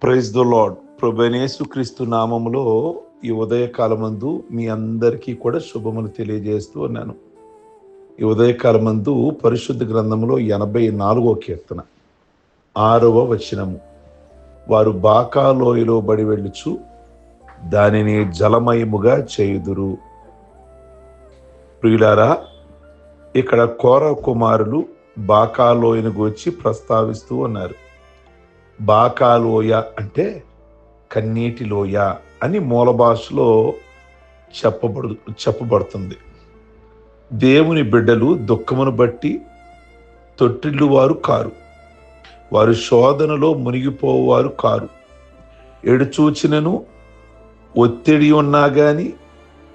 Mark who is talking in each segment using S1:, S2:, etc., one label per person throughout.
S1: Praise the lord. ప్రభువైన యేసుక్రీస్తు నామములో ఈ ఉదయకాలమందు మీ అందరికీ కూడా శుభములు తెలియజేస్తూ ఉన్నాను. ఈ ఉదయకాలమందు పరిశుద్ధ గ్రంథములో 84వ కీర్తన 6వ వచనము, వారు బాకా లోయలో బడి వెళ్ళుచు దానిని జలమయముగా చేయుదురు. ప్రియులారా, ఇక్కడ కోర కుమారులు బాకా లోయను గూర్చి ప్రస్తావిస్తూ ఉన్నారు. బాకా లోయ అంటే కన్నీటి లోయ అని మూల భాషలో చెప్పబడుతుంది. దేవుని బిడ్డలు దుఃఖమును బట్టి తొట్టిల్లు వారు కారు, వారు శోధనలో మునిగిపోవారు కారు. ఎడుచూచినను ఒత్తిడి ఉన్నా గాని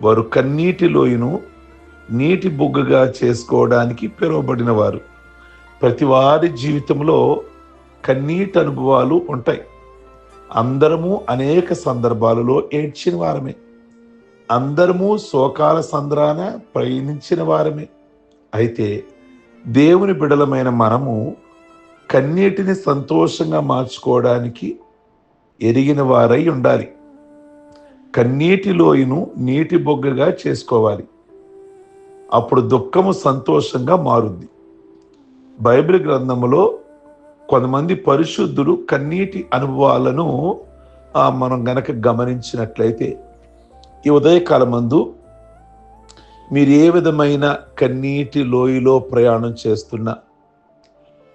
S1: వారు కన్నీటి లోయను నీటి బుగ్గగా చేసుకోవడానికి పిలువబడిన వారు. ప్రతి వారి జీవితంలో కన్నీటి అనుభవాలు ఉంటాయి. అందరము అనేక సందర్భాలలో ఏడ్చిన వారమే, అందరము శోకాల సంద్రాన ప్రయాణించిన వారమే. అయితే దేవుని బిడలమైన మనము కన్నీటిని సంతోషంగా మార్చుకోవడానికి ఎరిగిన వారై ఉండాలి. కన్నీటి లోయను నీటి బొగ్గగా చేసుకోవాలి. అప్పుడు దుఃఖము సంతోషంగా మారుద్ది. బైబిల్ గ్రంథములో కొంతమంది పరిశుద్ధులు కన్నీటి అనుభవాలను మనం గనక గమనించినట్లయితే, ఈ ఉదయకాలమందు మీరు ఏ విధమైన కన్నీటి లోయలో ప్రయాణం చేస్తున్నా,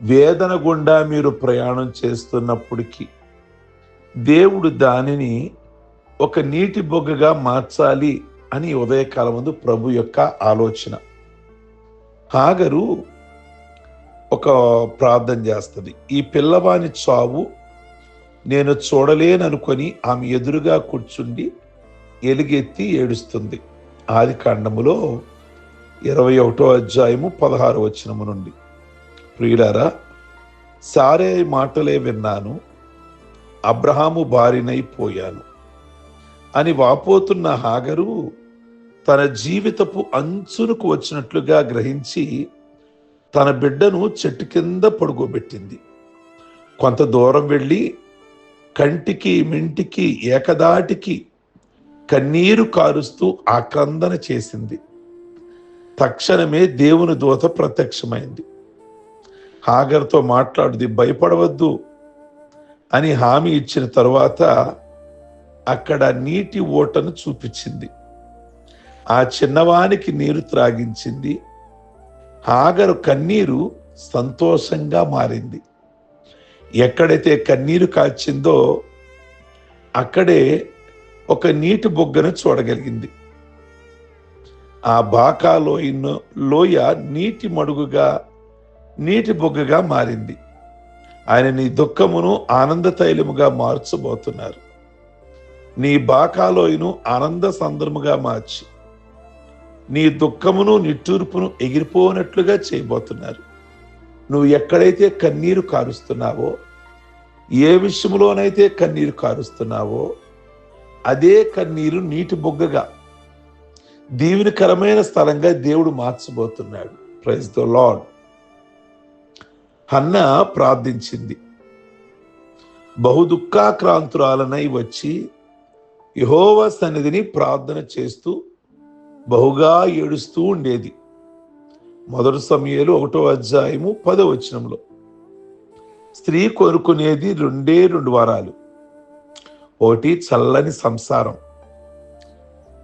S1: వేదన గుండా మీరు ప్రయాణం చేస్తున్నప్పటికీ దేవుడు దానిని ఒక నీటి బొగ్గగా మార్చాలి అని ఉదయకాలమందు ప్రభు యొక్క ఆలోచన. హాగరు ఒక ప్రార్థన చేస్తుంది. ఈ పిల్లవాని చావు నేను చూడలేననుకొని ఆమె ఎదురుగా కూర్చుండి ఎలుగెత్తి ఏడుస్తుంది. ఆది కాండములో 21వ అధ్యాయము 16వ వచనము నుండి. ప్రియులారా, సారే మాటలే విన్నాను, అబ్రహాము బారినైపోయాను అని వాపోతున్న హాగరు తన జీవితపు అంచునకు వచ్చినట్లుగా గ్రహించి తన బిడ్డను చెట్టు కింద పడుకోబెట్టింది. కొంత దూరం వెళ్ళి కంటికి మింటికి ఏకదాటికి కన్నీరు కారుస్తూ ఆక్రందన చేసింది. తక్షణమే దేవుని దూత ప్రత్యక్షమైంది. హాగరుతో మాట్లాడుది, భయపడవద్దు అని హామీ ఇచ్చిన తరువాత అక్కడ నీటి ఓటను చూపించింది. ఆ చిన్నవానికి నీరు త్రాగించింది. హాగరు కన్నీరు సంతోషంగా మారింది. ఎక్కడైతే కన్నీరు కాచిందో అక్కడే ఒక నీటి బొగ్గను చూడగలిగింది. ఆ బాకా లోయ నీటి మడుగుగా, నీటి బొగ్గగా మారింది. ఆయన నీ దుఃఖమును ఆనంద తైలముగా మార్చబోతున్నారు. నీ బాకా లోయను ఆనంద సంద్రముగా మార్చి నీ దుఃఖమును నిట్టూర్పును ఎగిరిపోనట్లుగా చేయబోతున్నారు. నువ్వు ఎక్కడైతే కన్నీరు కారుస్తున్నావో, ఏ విషయంలోనైతే కన్నీరు కారుస్తున్నావో అదే కన్నీరు నీటి బొగ్గగా, దీవెనకరమైన స్థలంగా దేవుడు మార్చబోతున్నాడు. Praise the lord. హన్నా ప్రార్థించింది. బహు దుఃఖాక్రాంతురాలనై వచ్చి యెహోవా సన్నిధిని ప్రార్థన చేస్తూ బహుగా ఏడుస్తూ ఉండేది. 1 సమూయేలు 1వ అధ్యాయము 10వ వచనంలో. స్త్రీ కోరుకునేది 2 వరాలు. ఒకటి చల్లని సంసారం,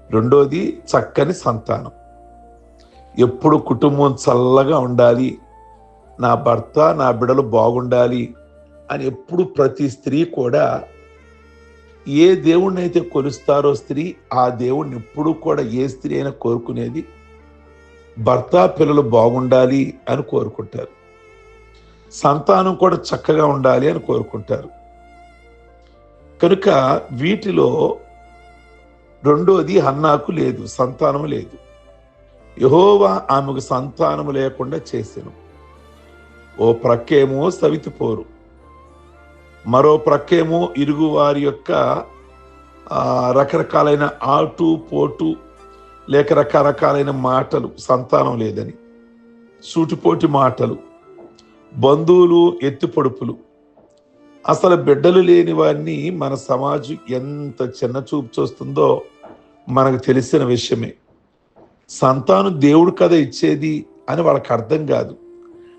S1: రెండోది చక్కని సంతానం. ఎప్పుడు కుటుంబం చల్లగా ఉండాలి, నా భర్త నా బిడ్డలు బాగుండాలి అని ఎప్పుడు ప్రతి స్త్రీ కూడా ఏ దేవుణ్ణి అయితే కొలుస్తారో స్త్రీ, ఆ దేవుణ్ణి ఎప్పుడు కూడా ఏ స్త్రీ అయినా కోరుకునేది భర్త పిల్లలు బాగుండాలి అని కోరుకుంటారు. సంతానం కూడా చక్కగా ఉండాలి అని కోరుకుంటారు. కనుక వీటిలో రెండోది హన్నాకు లేదు, సంతానం లేదు. యెహోవా ఆమెకు సంతానము లేకుండా చేసెను. ఓ ప్రక్కేమో సవితిపోరు, మరో ప్రక్కేమో ఇరుగు వారి యొక్క రకరకాలైన ఆటు పోటు లేక రకరకాలైన మాటలు, సంతానం లేదని సూటిపోటి మాటలు, బంధువులు ఎత్తిపొడుపులు, అసలు బిడ్డలు లేని వారిని మన సమాజం ఎంత చిన్న చూపు చూస్తుందో మనకు తెలిసిన విషయమే. సంతానం దేవుడు కదా ఇచ్చేది అని వాళ్ళకి అర్థం కాదు.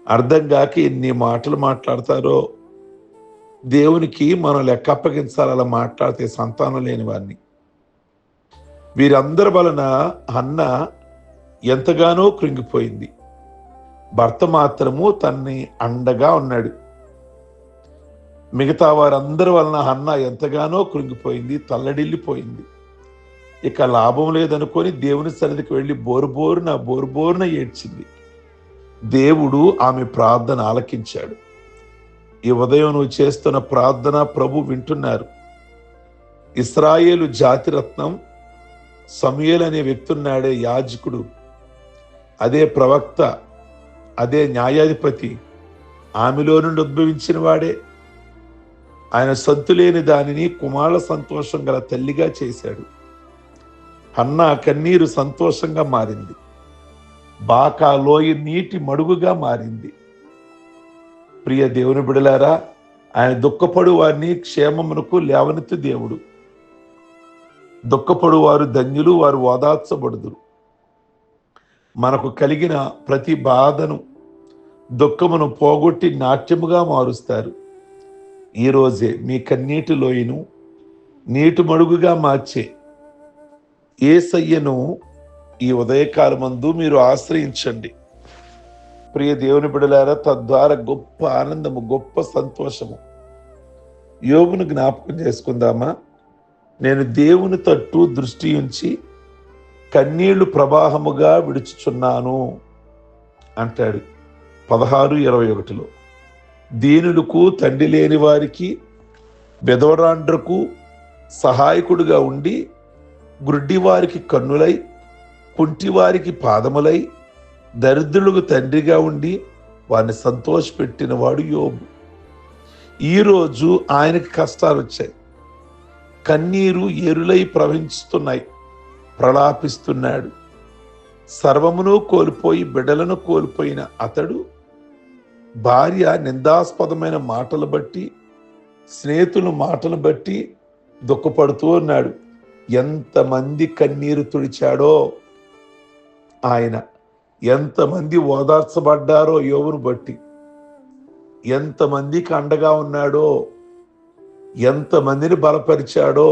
S1: అర్థం కాక ఎన్ని మాటలు మాట్లాడతారో. దేవునికి మనం లెక్క అప్పగించాలి అలా మాట్లాడితే సంతానం లేని వారిని. వీరందరి వలన హన్న ఎంతగానో కృంగిపోయింది. భర్త మాత్రము తన్ని అండగా ఉన్నాడు. మిగతా వారందరి వలన హన్న ఎంతగానో కృంగిపోయింది, తల్లడిల్లిపోయింది. ఇక లాభం లేదనుకొని దేవుని సన్నిధికి వెళ్ళి బోరుబోరున ఏడ్చింది. దేవుడు ఆమె ప్రార్థన ఆలకించాడు. ఈ ఉదయం నువ్వు చేస్తున్న ప్రార్థన ప్రభు వింటున్నారు. ఇశ్రాయేలు జాతిరత్నం సమూయేలు అనే వ్యక్తి ఉన్నాడే, యాజకుడు, అదే ప్రవక్త, అదే న్యాయాధిపతి, ఆమెలో నుండి ఉద్భవించిన వాడే. ఆయన సొంతులేని దానిని కుమారుల సంతోషం గల తల్లిగా చేశాడు. హన్నా కన్నీరు సంతోషంగా మారింది. బాకా లోయ నీటి మడుగుగా మారింది. ప్రియ దేవుని బిడలారా, ఆయన దుఃఖపడు వారిని క్షేమమునకు లేవనెత్తు దేవుడు. దుఃఖపడు వారు ధన్యులు, వారు ఓదార్చబడుదురు. మనకు కలిగిన ప్రతి బాధను, దుఃఖమును పోగొట్టి నాట్యముగా మారుస్తారు. ఈరోజే మీ కన్నీటి లోయను నీటి మడుగుగా మార్చే యేసయ్యను ఈ ఉదయకాలమందు మీరు ఆశ్రయించండి. ప్రియ దేవుని బిడలారా, తద్వారా గొప్ప ఆనందము, గొప్ప సంతోషము. యోబును జ్ఞాపకం చేసుకుందామా? నేను దేవుని తట్టు దృష్టి ఉంచి కన్నీళ్లు ప్రవాహముగా విడుచుచున్నాను అంటాడు 16:21. దీనులకు, తండ్రి లేని వారికి, బెదవరాండ్రకు సహాయకుడుగా ఉండి, గుడ్డి వారికి కన్నులై, కుంటివారికి పాదములై, దరిద్రులకు తండ్రిగా ఉండి వారిని సంతోషపెట్టిన వాడు యోబు. ఈరోజు ఆయనకి కష్టాలు వచ్చాయి. కన్నీరు ఏరులై ప్రవహిస్తున్నాయి. ప్రలాపిస్తున్నాడు. సర్వమును కోల్పోయి బిడ్డలను కోల్పోయిన అతడు భార్య నిందాస్పదమైన మాటలు బట్టి, స్నేహితుల మాటలు బట్టి దుఃఖపడుతూ ఉన్నాడు. ఎంతమంది కన్నీరు తుడిచాడో ఆయన, ఎంతమంది ఓదార్చబడ్డారో యోబును బట్టి, ఎంతమందికి అండగా ఉన్నాడో, ఎంతమందిని బలపరిచాడో,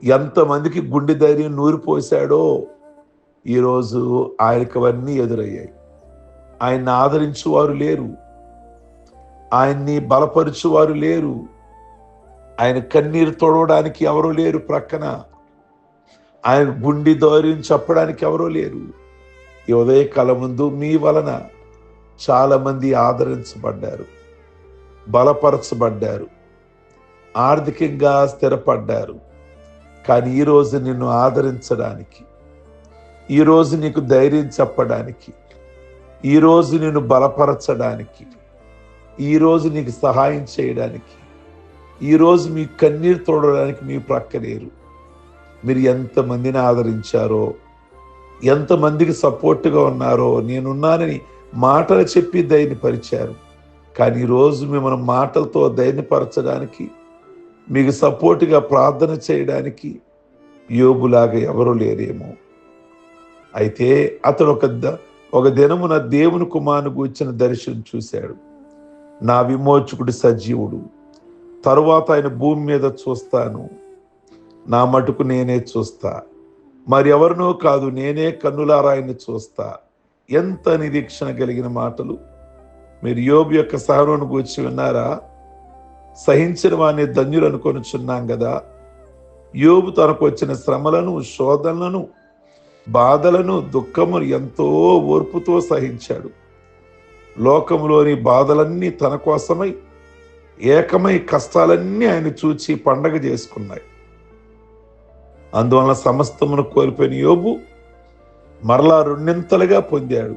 S1: ఎంతమందికి గుండె ధైర్యం నూరిపోశాడో. ఈరోజు ఆయనకు అవన్నీ ఎదురయ్యాయి. ఆయన్ని ఆదరించువారు లేరు, ఆయన్ని బలపరుచువారు లేరు, ఆయన కన్నీరు తొడవడానికి ఎవరూ లేరు ప్రక్కన, ఆయన గుండె ధైర్యం చెప్పడానికి ఎవరూ లేరు. ఈ ఉదయకాలం ముందు మీ వలన చాలా మంది ఆదరించబడ్డారు, బలపరచబడ్డారు, ఆర్థికంగా స్థిరపడ్డారు. కానీ ఈరోజు నిన్ను ఆదరించడానికి, ఈరోజు నీకు ధైర్యం చెప్పడానికి, ఈరోజు నిన్ను బలపరచడానికి, ఈరోజు నీకు సహాయం చేయడానికి, ఈరోజు మీ కన్నీరు తోడడానికి మీ ప్రక్కలేరు. మీరు ఎంతమందిని ఆదరించారో, ఎంతమందికి సపోర్ట్గా ఉన్నారో, నేనున్నానని మాటలు చెప్పి ధైర్యపరిచారు. కానీ ఈరోజు మిమ్మల్ని మాటలతో ధైర్యపరచడానికి, మీకు సపోర్ట్గా ప్రార్థన చేయడానికి యోబులాగా ఎవరు లేరేమో. అయితే అతడు ఒక దినమున దేవుని కుమారుని గూర్చిన దర్శనం చూశాడు. నా విమోచకుడు సజీవుడు, తరువాత ఆయన భూమి మీద చూస్తాను, నా మటుకు నేనే చూస్తా, మరి ఎవరినో కాదు, నేనే కన్నులారా ఆయన్ని చూస్తా. ఎంత నిరీక్షణ కలిగిన మాటలు. మీరు యోబు యొక్క సహనమును గూర్చి విన్నారా? సహించిన వారిని ధన్యులు అనుకొనుచున్నాం కదా. యోబు తనకు వచ్చిన శ్రమలను, శోధనలను, బాధలను, దుఃఖమును ఎంతో ఓర్పుతో సహించాడు. లోకంలోని బాధలన్నీ తన కోసమై ఏకమై కష్టాలన్నీ ఆయన చూచి పండగ చేసుకున్నాయి. అందువలన సమస్తమును కోల్పోయిన యోబు మరలా రెండింతలుగా పొందాడు.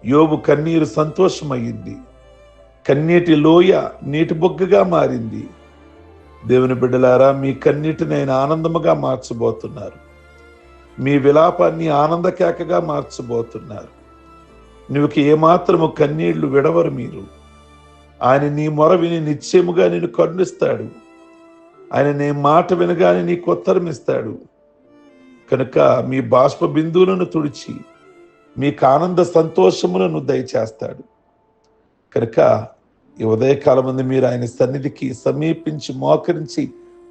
S1: యోబు కన్నీరు సంతోషమయ్యింది. కన్నీటి లోయ నీటి బొగ్గగా మారింది. దేవుని బిడ్డలారా, మీ కన్నీటిని ఆయన ఆనందముగా మార్చబోతున్నారు. మీ విలాపాన్ని ఆనంద కేకగా మార్చబోతున్నారు. నువ్వుకి ఏమాత్రము కన్నీళ్లు విడవరు మీరు. ఆయన నీ మొర విని నిశ్చయముగా నిన్ను కరుణిస్తాడు. ఆయన నీ మాట వినగానే నీకు ఉత్తరం ఇస్తాడు. కనుక మీ బాష్ప బిందువులను తుడిచి మీకు ఆనంద సంతోషములను దయచేస్తాడు. కనుక ఈ ఉదయకాలం ముందు మీరు ఆయన సన్నిధికి సమీపించి మోకరించి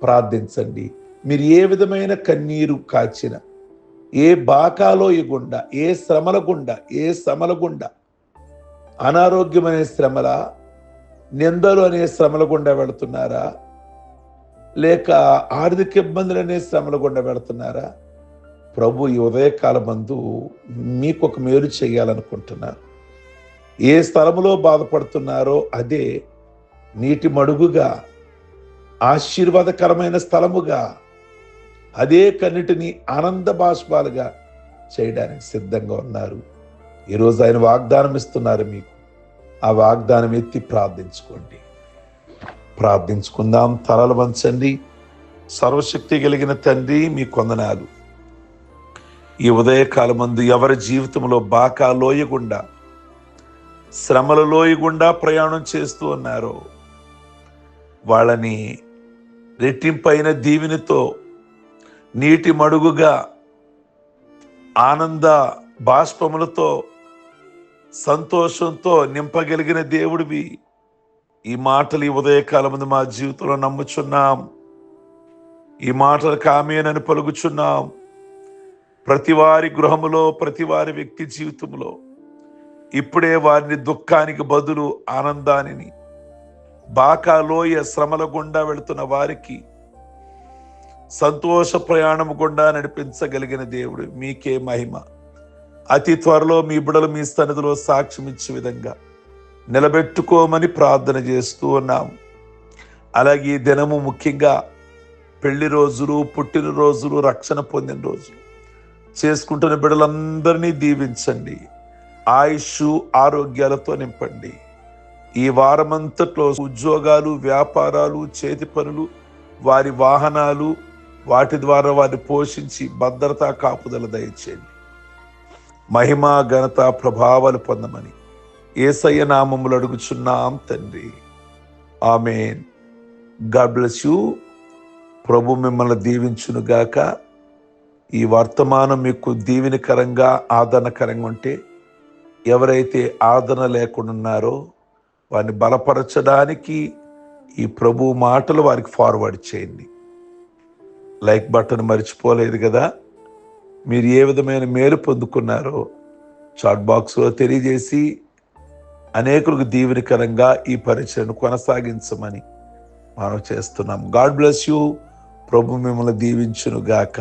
S1: ప్రార్థించండి. మీరు ఏ విధమైన కన్నీరు కాచిన, ఏ బాకాలోయ గుండా, ఏ శ్రమల గుండా, అనారోగ్యం అనే శ్రమల, నిందలు అనే శ్రమల గుండా వెళుతున్నారా, లేక ఆర్థిక ఇబ్బందులు అనే శ్రమల గుండా వెళుతున్నారా? ప్రభు ఈ ఉదయకాలం మందు మీకు ఒక మేలు చేయాలనుకుంటున్నారు. ఏ స్థలములో బాధపడుతున్నారో అదే నీటి మడుగుగా, ఆశీర్వాదకరమైన స్థలముగా, అదే కన్నిటిని ఆనంద బాష్పాలుగా చేయడానికి సిద్ధంగా ఉన్నారు. ఈరోజు ఆయన వాగ్దానం ఇస్తున్నారు మీకు. ఆ వాగ్దానం ఎత్తి ప్రార్థించుకోండి. ప్రార్థించుకుందాం. తలలు వంచండి. సర్వశక్తి కలిగిన తండ్రి, మీ కొందనాలు. ఈ ఉదయకాలమందు ఎవరి జీవితంలో బాకా లోయ గుండా, శ్రమల లోయ గుండా ప్రయాణం చేస్తూ ఉన్నారో వాళ్ళని రెట్టింపైన దీవెనతో, నీటి మడుగుగా, ఆనంద బాష్పములతో, సంతోషంతో నింపగలిగిన దేవుడివి. ఈ మాటలు ఈ ఉదయకాలమందు మా జీవితంలో నమ్ముచున్నాం. ఈ మాటలకు ఆమేనని పలుకుచున్నాం. ప్రతి వారి గృహములో, ప్రతి వారి వ్యక్తి జీవితంలో ఇప్పుడే వారిని దుఃఖానికి బదులు ఆనందాన్ని, బాకాలోయ శ్రమల గుండా వెళుతున్న వారికి సంతోష ప్రయాణం గుండా నడిపించగలిగిన దేవుడు మీకే మహిమ. అతి త్వరలో మీ బిడ్డలు మీ సన్నిధిలో సాక్ష్యం ఇచ్చే విధంగా నిలబెట్టుకోమని ప్రార్థన చేస్తూ ఉన్నాం. అలాగే ఈ దినము ముఖ్యంగా పెళ్లి రోజులు, పుట్టినరోజులు, రక్షణ పొందిన రోజులు చేసుకుంటున్న బిడ్డలందరినీ దీవించండి. ఆయుష్, ఆరోగ్యాలతో నింపండి. ఈ వారమంతట్లో ఉద్యోగాలు, వ్యాపారాలు, చేతి పనులు, వారి వాహనాలు, వాటి ద్వారా వారిని పోషించి భద్రతా కాపుదల దయచేయండి. మహిమ, ఘనత, ప్రభావాలు పొందమని యేసయ్య నామములో అడుగుచున్నాం తండ్రి. ఆమేన్. God bless you. ప్రభు మిమ్మల్ని దీవించును గాక. ఈ వర్తమానం మీకు దీవెనకరంగా, ఆదరణకరంగా ఉంటే ఎవరైతే ఆదరణ లేకుండా ఉన్నారో వారిని బలపరచడానికి ఈ ప్రభు మాటలు వారికి ఫార్వర్డ్ చేయండి. లైక్ బటన్ మర్చిపోలేదు కదా. మీరు ఏ విధమైన మేలు పొందుకున్నారో చాట్ బాక్స్లో తెలియజేసి అనేకులకు దీవెనకరంగా ఈ పరిచయను కొనసాగించమని మనం చేస్తున్నాం. God bless you. ప్రభు మిమ్మల్ని దీవించును గాక.